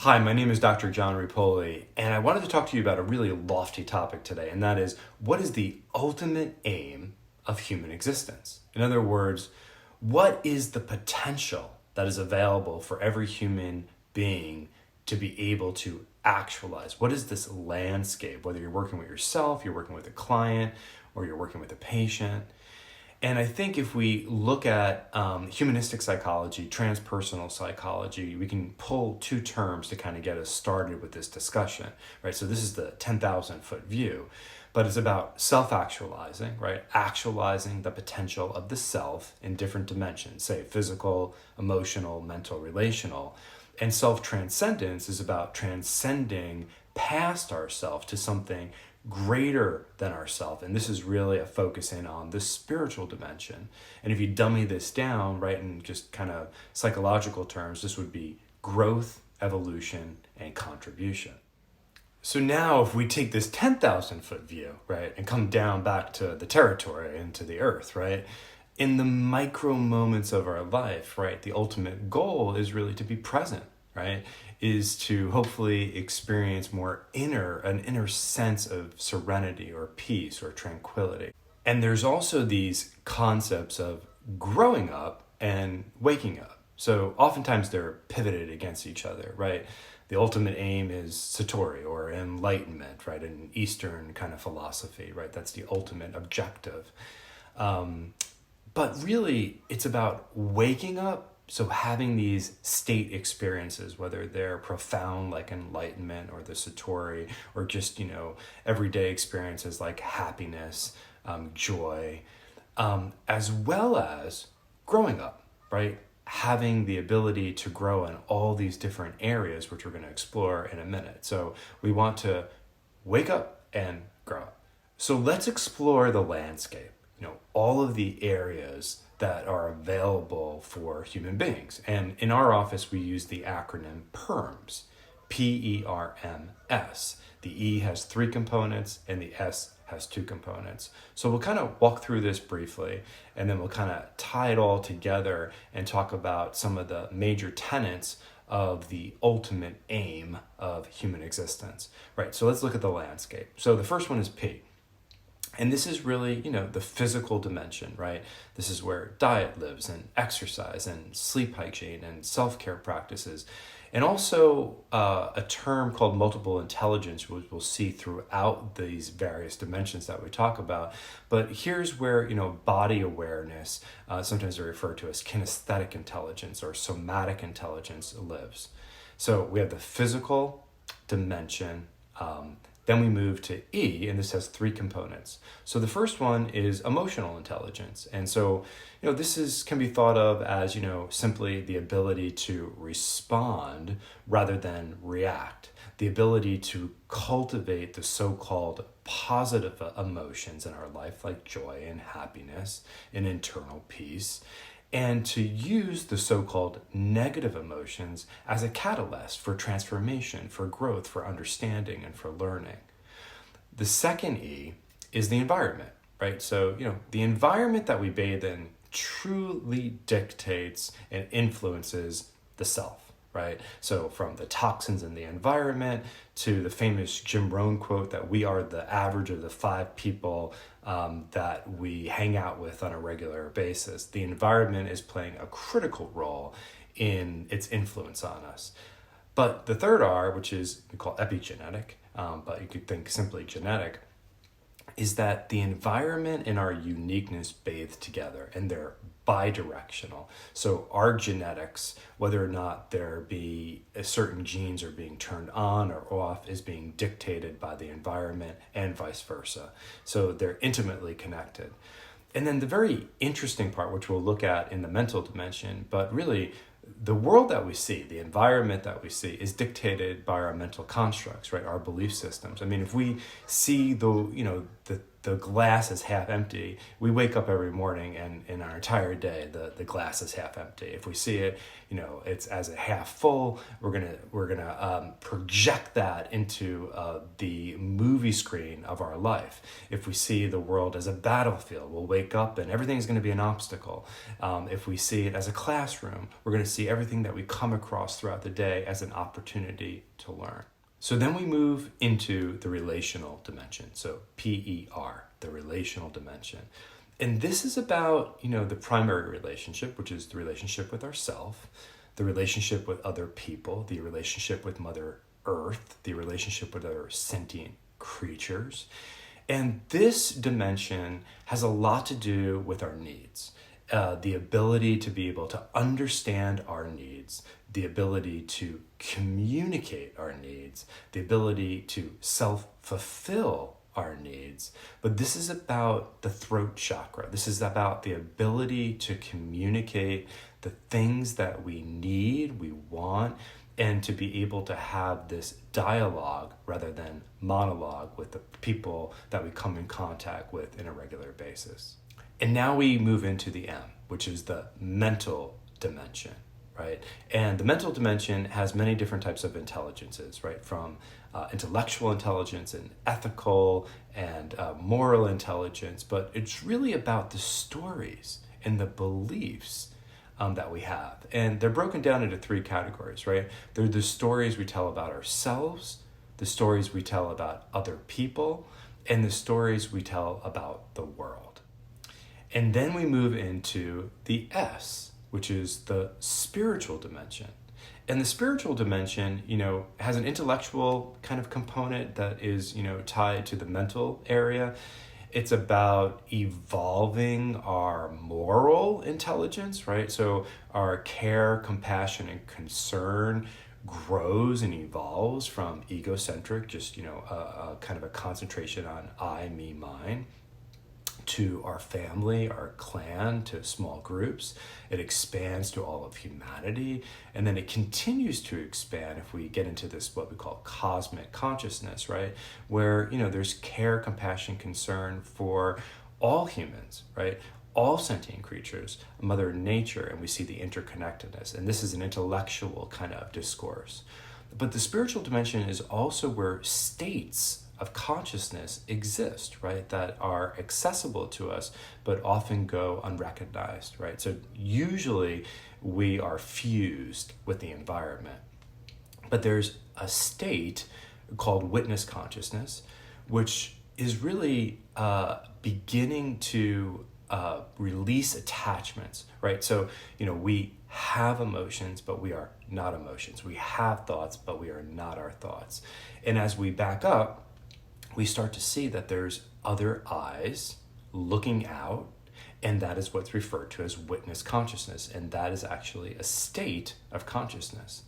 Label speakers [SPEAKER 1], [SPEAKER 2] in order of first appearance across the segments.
[SPEAKER 1] Hi, my name is Dr. Jon Repole, and I wanted to talk to you about a really lofty topic today, and that is, what is the ultimate aim of human existence? In other words, what is the potential that is available for every human being to be able to actualize? What is this landscape, whether you're working with yourself, you're working with a client, or you're working with a patient? And I think if we look at humanistic psychology, transpersonal psychology, we can pull two terms to kind of get us started with this discussion, right? So this is the 10,000 foot view, but it's about self-actualizing, right? Actualizing the potential of the self in different dimensions, say physical, emotional, mental, relational. And self-transcendence is about transcending past ourself to something greater than ourself, and this is really a focus in on the spiritual dimension. And if you dummy this down, right, in just kind of psychological terms, this would be growth, evolution, and contribution. So now if we take this 10,000 foot view, right, and come down back to the territory and to the earth, right, in the micro moments of our life, right, the ultimate goal is really to be present, right, is to hopefully experience an inner sense of serenity or peace or tranquility. And there's also these concepts of growing up and waking up. So oftentimes they're pivoted against each other, right? The ultimate aim is Satori or enlightenment, right? An Eastern kind of philosophy, right? That's the ultimate objective. But really, it's about waking up. So having these state experiences, whether they're profound like enlightenment or the Satori, or just, everyday experiences like happiness, joy, as well as growing up, right? Having the ability to grow in all these different areas, which we're going to explore in a minute. So we want to wake up and grow up. So let's explore the landscape, all of the areas that are available for human beings. And in our office, we use the acronym PERMS, P-E-R-M-S. The E has 3 components and the S has 2 components. So we'll kind of walk through this briefly, and then we'll kind of tie it all together and talk about some of the major tenets of the ultimate aim of human existence. Right, so let's look at the landscape. So the first one is P. And this is really, the physical dimension, right? This is where diet lives, and exercise and sleep hygiene and self-care practices. And also a term called multiple intelligence, which we'll see throughout these various dimensions that we talk about. But here's where, body awareness, sometimes they refer to as kinesthetic intelligence or somatic intelligence, lives. So we have the physical dimension. Then we move to E, and this has 3 components. So the first one is emotional intelligence. And so, this can be thought of as, simply the ability to respond rather than react. The ability to cultivate the so-called positive emotions in our life, like joy and happiness and internal peace, and to use the so-called negative emotions as a catalyst for transformation, for growth, for understanding, and for learning. The second E is the environment, right? So, the environment that we bathe in truly dictates and influences the self, right? So from the toxins in the environment to the famous Jim Rohn quote that we are the average of the 5 people that we hang out with on a regular basis. The environment is playing a critical role in its influence on us. But the third R, which is we call epigenetic, but you could think simply genetic, is that the environment and our uniqueness bathe together, and they're bidirectional. So our genetics, whether or not there be certain genes are being turned on or off, is being dictated by the environment and vice versa. So they're intimately connected. And then the very interesting part, which we'll look at in the mental dimension, but really the world that we see, the environment that we see, is dictated by our mental constructs, right? Our belief systems. I mean, if we see the the glass is half empty, we wake up every morning and in our entire day, the glass is half empty. If we see it, it's as a half full, we're gonna project that into the movie screen of our life. If we see the world as a battlefield, we'll wake up and everything's gonna be an obstacle. If we see it as a classroom, we're gonna see everything that we come across throughout the day as an opportunity to learn. So then we move into the relational dimension. So PER, the relational dimension. And this is about, the primary relationship, which is the relationship with ourself, the relationship with other people, the relationship with Mother Earth, the relationship with other sentient creatures. And this dimension has a lot to do with our needs. The ability to be able to understand our needs, the ability to communicate our needs, the ability to self-fulfill our needs. But this is about the throat chakra. This is about the ability to communicate the things that we need, we want, and to be able to have this dialogue rather than monologue with the people that we come in contact with in a regular basis. And now we move into the M, which is the mental dimension, right? And the mental dimension has many different types of intelligences, right? From intellectual intelligence and ethical and moral intelligence, but it's really about the stories and the beliefs that we have. And they're broken down into three categories, right? They're the stories we tell about ourselves, the stories we tell about other people, and the stories we tell about the world. And then we move into the S, which is the spiritual dimension. And the spiritual dimension, has an intellectual kind of component that is, tied to the mental area. It's about evolving our moral intelligence, right? So our care, compassion, and concern grows and evolves from egocentric, just, a kind of a concentration on I, me, mine, to our family, our clan, to small groups. It expands to all of humanity, and then it continues to expand if we get into this, what we call cosmic consciousness, right? Where, there's care, compassion, concern for all humans, right? All sentient creatures, Mother Nature, and we see the interconnectedness. And this is an intellectual kind of discourse. But the spiritual dimension is also where states of consciousness exist, right, that are accessible to us, but often go unrecognized, right? So usually we are fused with the environment. But there's a state called witness consciousness, which is really beginning to release attachments, right? So, we have emotions, but we are not emotions. We have thoughts, but we are not our thoughts. And as we back up, we start to see that there's other eyes looking out, and that is what's referred to as witness consciousness, and that is actually a state of consciousness.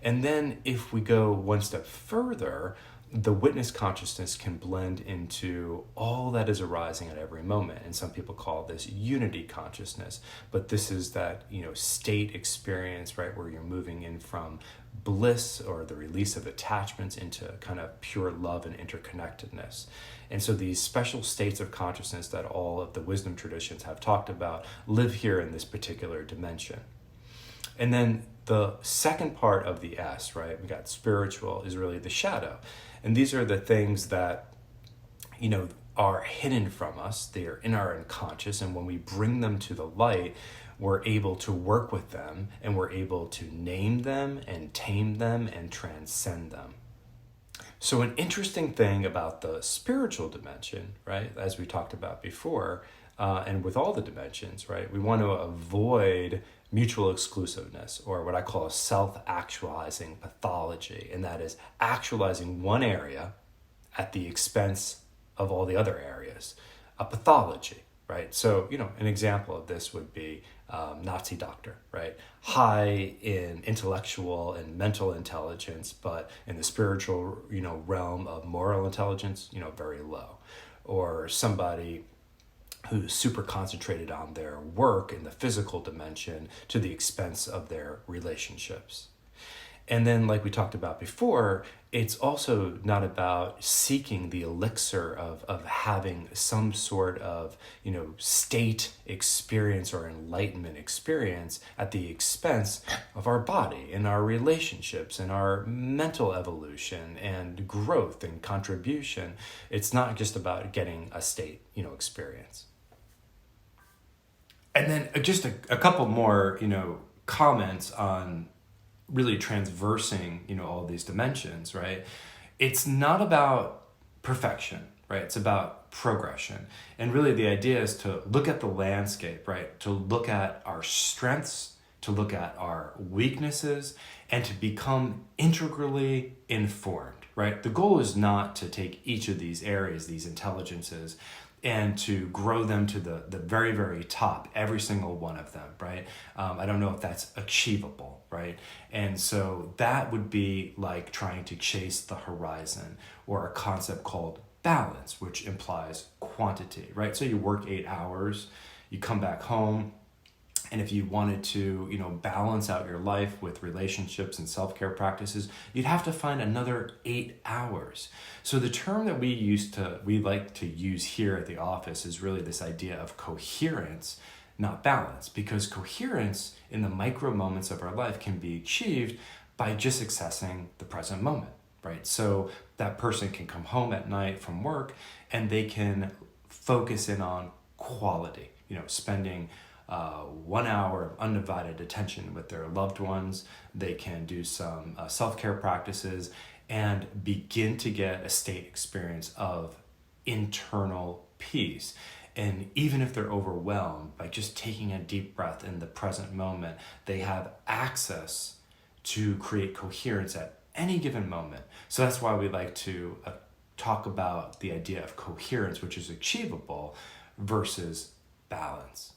[SPEAKER 1] And then if we go one step further, the witness consciousness can blend into all that is arising at every moment, and some people call this unity consciousness, but this is that state experience, right, where you're moving in from bliss or the release of attachments into kind of pure love and interconnectedness. And so these special states of consciousness that all of the wisdom traditions have talked about live here in this particular dimension. And then the second part of the S, right, we got spiritual, is really the shadow. And these are the things that, are hidden from us. They are in our unconscious. And when we bring them to the light, we're able to work with them, and we're able to name them and tame them and transcend them. So an interesting thing about the spiritual dimension, right, as we talked about before, and with all the dimensions, right, we want to avoid mutual exclusiveness, or what I call a self-actualizing pathology, and that is actualizing one area at the expense of all the other areas, a pathology, right? So, an example of this would be Nazi doctor, right? High in intellectual and mental intelligence, but in the spiritual, realm of moral intelligence, very low. Or somebody who's super concentrated on their work in the physical dimension to the expense of their relationships. And then, like we talked about before, it's also not about seeking the elixir of having some sort of, state experience or enlightenment experience at the expense of our body and our relationships and our mental evolution and growth and contribution. It's not just about getting a state, experience. And then just a couple more, comments on really transversing, all these dimensions, right? It's not about perfection, right? It's about progression. And really the idea is to look at the landscape, right? To look at our strengths, to look at our weaknesses, and to become integrally informed, right? The goal is not to take each of these areas, these intelligences, and to grow them to the very, very top, every single one of them, right? I don't know if that's achievable, right? And so that would be like trying to chase the horizon, or a concept called balance, which implies quantity, right? So you work 8 hours, you come back home, and if you wanted to, balance out your life with relationships and self-care practices, you'd have to find another 8 hours. So the term that we like to use here at the office is really this idea of coherence, not balance, because coherence in the micro moments of our life can be achieved by just accessing the present moment, right? So that person can come home at night from work and they can focus in on quality, spending 1 hour of undivided attention with their loved ones. They can do some self-care practices and begin to get a state experience of internal peace. And even if they're overwhelmed, by just taking a deep breath in the present moment, they have access to create coherence at any given moment. So that's why we like to talk about the idea of coherence, which is achievable, versus balance.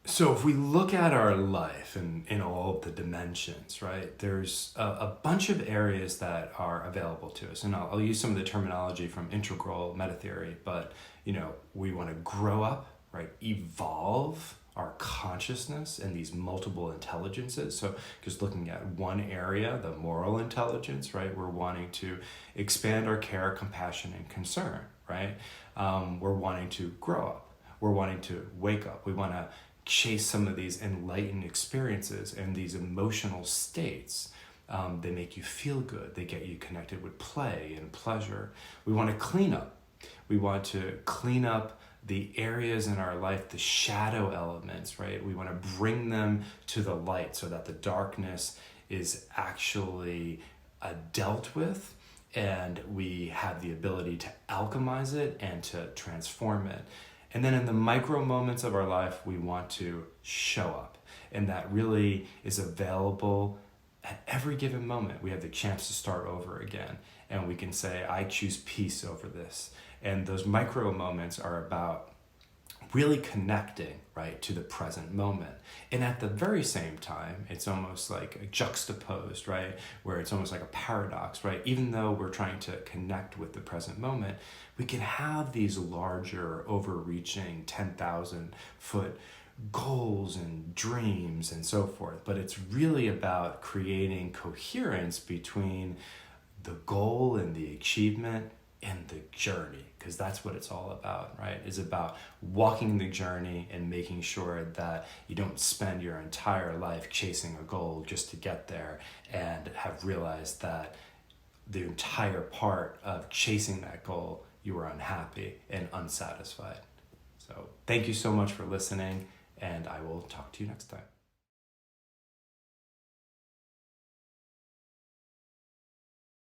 [SPEAKER 1] So if we look at our life and in all of the dimensions, right, there's a bunch of areas that are available to us. And I'll use some of the terminology from integral meta theory, but, we want to grow up, right, evolve our consciousness in these multiple intelligences. So just looking at one area, the moral intelligence, right, we're wanting to expand our care, compassion, and concern, right? We're wanting to grow up. We're wanting to wake up. We want to chase some of these enlightened experiences and these emotional states. They make you feel good. They get you connected with play and pleasure. We want to clean up. We want to clean up the areas in our life, the shadow elements, right? We want to bring them to the light so that the darkness is actually dealt with, and we have the ability to alchemize it and to transform it. And then in the micro moments of our life, we want to show up. And that really is available at every given moment. We have the chance to start over again. And we can say, I choose peace over this. And those micro moments are about really connecting, right, to the present moment. And at the very same time, it's almost like juxtaposed, right, where it's almost like a paradox, right? Even though we're trying to connect with the present moment, we can have these larger, overreaching 10,000-foot goals and dreams and so forth. But it's really about creating coherence between the goal and the achievement and the journey, because that's what it's all about, right? It's about walking the journey and making sure that you don't spend your entire life chasing a goal just to get there and have realized that the entire part of chasing that goal, you were unhappy and unsatisfied. So thank you so much for listening, and I will talk to you next time.